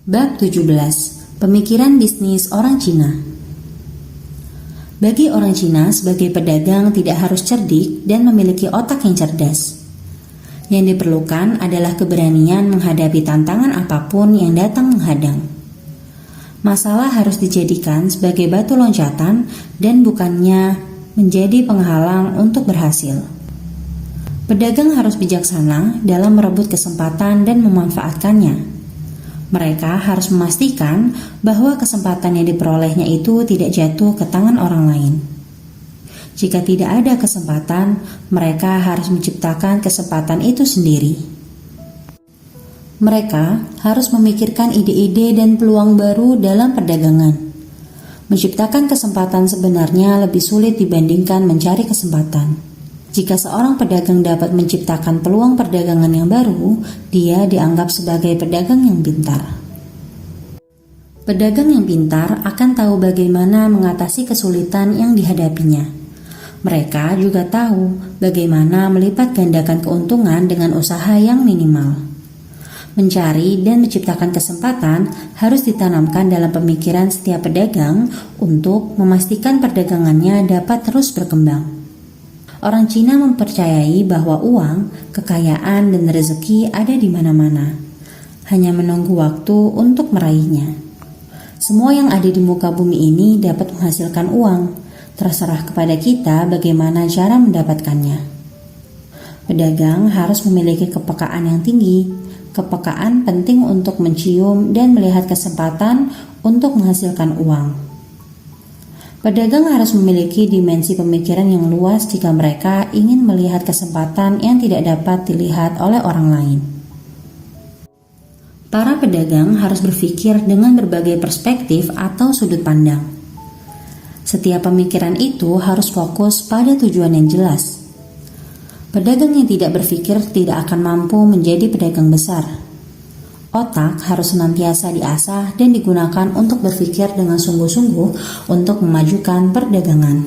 Bab 17. Pemikiran bisnis orang Cina. Bagi orang Cina, sebagai pedagang tidak harus cerdik dan memiliki otak yang cerdas. Yang diperlukan adalah keberanian menghadapi tantangan apapun yang datang menghadang. Masalah harus dijadikan sebagai batu loncatan dan bukannya menjadi penghalang untuk berhasil. Pedagang harus bijaksana dalam merebut kesempatan dan memanfaatkannya. Mereka harus memastikan bahwa kesempatan yang diperolehnya itu tidak jatuh ke tangan orang lain. Jika tidak ada kesempatan, mereka harus menciptakan kesempatan itu sendiri. Mereka harus memikirkan ide-ide dan peluang baru dalam perdagangan. Menciptakan kesempatan sebenarnya lebih sulit dibandingkan mencari kesempatan. Jika seorang pedagang dapat menciptakan peluang perdagangan yang baru, dia dianggap sebagai pedagang yang pintar. Pedagang yang pintar akan tahu bagaimana mengatasi kesulitan yang dihadapinya. Mereka juga tahu bagaimana melipat gandakan keuntungan dengan usaha yang minimal. Mencari dan menciptakan kesempatan harus ditanamkan dalam pemikiran setiap pedagang untuk memastikan perdagangannya dapat terus berkembang. Orang Cina mempercayai bahwa uang, kekayaan, dan rezeki ada di mana-mana, hanya menunggu waktu untuk meraihnya. Semua yang ada di muka bumi ini dapat menghasilkan uang, terserah kepada kita bagaimana cara mendapatkannya. Pedagang harus memiliki kepekaan yang tinggi. Kepekaan penting untuk mencium dan melihat kesempatan untuk menghasilkan uang. Pedagang harus memiliki dimensi pemikiran yang luas jika mereka ingin melihat kesempatan yang tidak dapat dilihat oleh orang lain. Para pedagang harus berpikir dengan berbagai perspektif atau sudut pandang. Setiap pemikiran itu harus fokus pada tujuan yang jelas. Pedagang yang tidak berpikir tidak akan mampu menjadi pedagang besar. Otak harus senantiasa diasah dan digunakan untuk berpikir dengan sungguh-sungguh untuk memajukan perdagangan.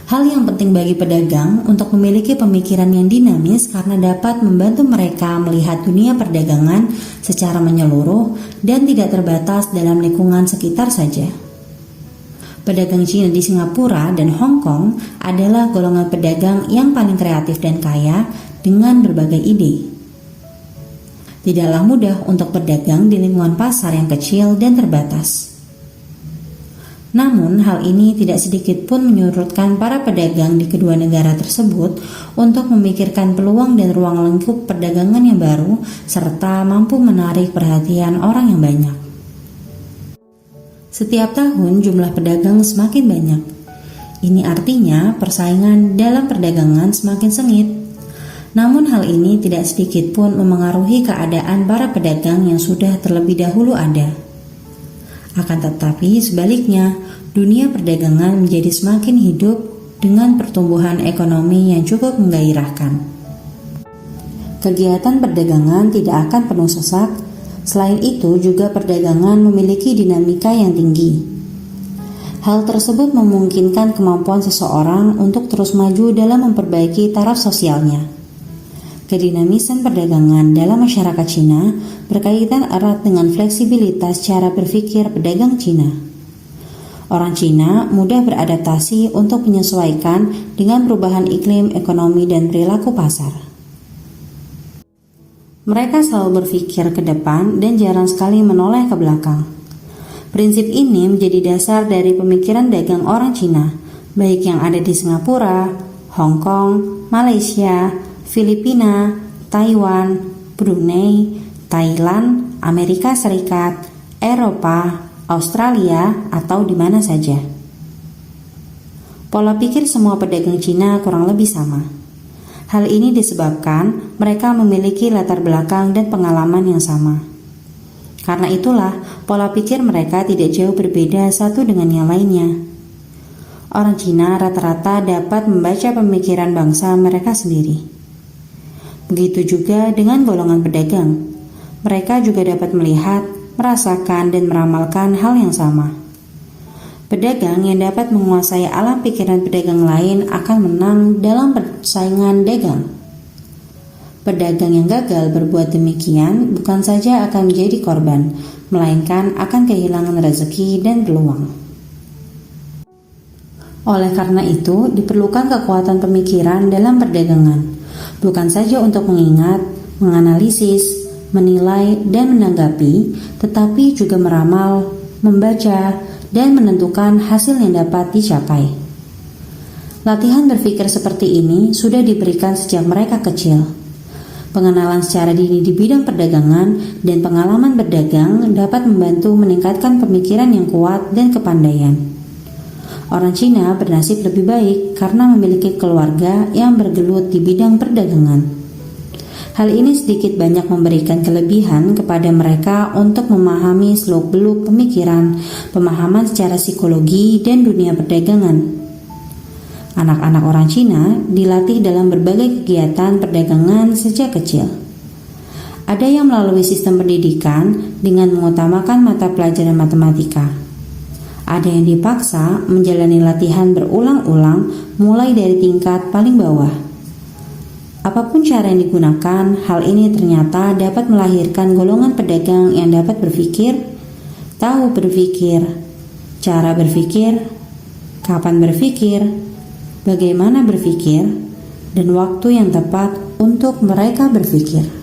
Hal yang penting bagi pedagang untuk memiliki pemikiran yang dinamis karena dapat membantu mereka melihat dunia perdagangan secara menyeluruh dan tidak terbatas dalam lingkungan sekitar saja. Pedagang Cina di Singapura dan Hong Kong adalah golongan pedagang yang paling kreatif dan kaya dengan berbagai ide. Tidaklah mudah untuk berdagang di lingkungan pasar yang kecil dan terbatas. Namun, hal ini tidak sedikit pun menyurutkan para pedagang di kedua negara tersebut untuk memikirkan peluang dan ruang lingkup perdagangan yang baru serta mampu menarik perhatian orang yang banyak. Setiap tahun jumlah pedagang semakin banyak. Ini artinya persaingan dalam perdagangan semakin sengit. Namun hal ini tidak sedikit pun memengaruhi keadaan para pedagang yang sudah terlebih dahulu ada. Akan tetapi sebaliknya, dunia perdagangan menjadi semakin hidup dengan pertumbuhan ekonomi yang cukup menggairahkan. Kegiatan perdagangan tidak akan penuh sesak. Selain itu juga perdagangan memiliki dinamika yang tinggi. Hal tersebut memungkinkan kemampuan seseorang untuk terus maju dalam memperbaiki taraf sosialnya. Kedinamisan perdagangan dalam masyarakat Cina berkaitan erat dengan fleksibilitas cara berpikir pedagang Cina. Orang Cina mudah beradaptasi untuk menyesuaikan dengan perubahan iklim, ekonomi, dan perilaku pasar. Mereka selalu berpikir ke depan dan jarang sekali menoleh ke belakang. Prinsip ini menjadi dasar dari pemikiran dagang orang Cina, baik yang ada di Singapura, Hong Kong, Malaysia, Filipina, Taiwan, Brunei, Thailand, Amerika Serikat, Eropa, Australia, atau di mana saja. Pola pikir semua pedagang Cina kurang lebih sama. Hal ini disebabkan mereka memiliki latar belakang dan pengalaman yang sama. Karena itulah, pola pikir mereka tidak jauh berbeda satu dengan yang lainnya. Orang Cina rata-rata dapat membaca pemikiran bangsa mereka sendiri. Begitu juga dengan golongan pedagang. Mereka juga dapat melihat, merasakan, dan meramalkan hal yang sama. Pedagang yang dapat menguasai alam pikiran pedagang lain akan menang dalam persaingan dagang. Pedagang yang gagal berbuat demikian bukan saja akan menjadi korban, melainkan akan kehilangan rezeki dan peluang. Oleh karena itu, diperlukan kekuatan pemikiran dalam perdagangan, bukan saja untuk mengingat, menganalisis, menilai, dan menanggapi, tetapi juga meramal, membaca, dan menentukan hasil yang dapat dicapai. Latihan berpikir seperti ini sudah diberikan sejak mereka kecil. Pengenalan secara dini di bidang perdagangan dan pengalaman berdagang dapat membantu meningkatkan pemikiran yang kuat dan kepandaian. Orang Cina bernasib lebih baik karena memiliki keluarga yang bergelut di bidang perdagangan. Hal ini sedikit banyak memberikan kelebihan kepada mereka untuk memahami seluk-beluk pemikiran, pemahaman secara psikologi, dan dunia perdagangan. Anak-anak orang Cina dilatih dalam berbagai kegiatan perdagangan sejak kecil. Ada yang melalui sistem pendidikan dengan mengutamakan mata pelajaran matematika. Ada yang dipaksa menjalani latihan berulang-ulang mulai dari tingkat paling bawah. Apapun cara yang digunakan, hal ini ternyata dapat melahirkan golongan pedagang yang dapat berpikir, tahu berpikir, cara berpikir, kapan berpikir, bagaimana berpikir, dan waktu yang tepat untuk mereka berpikir.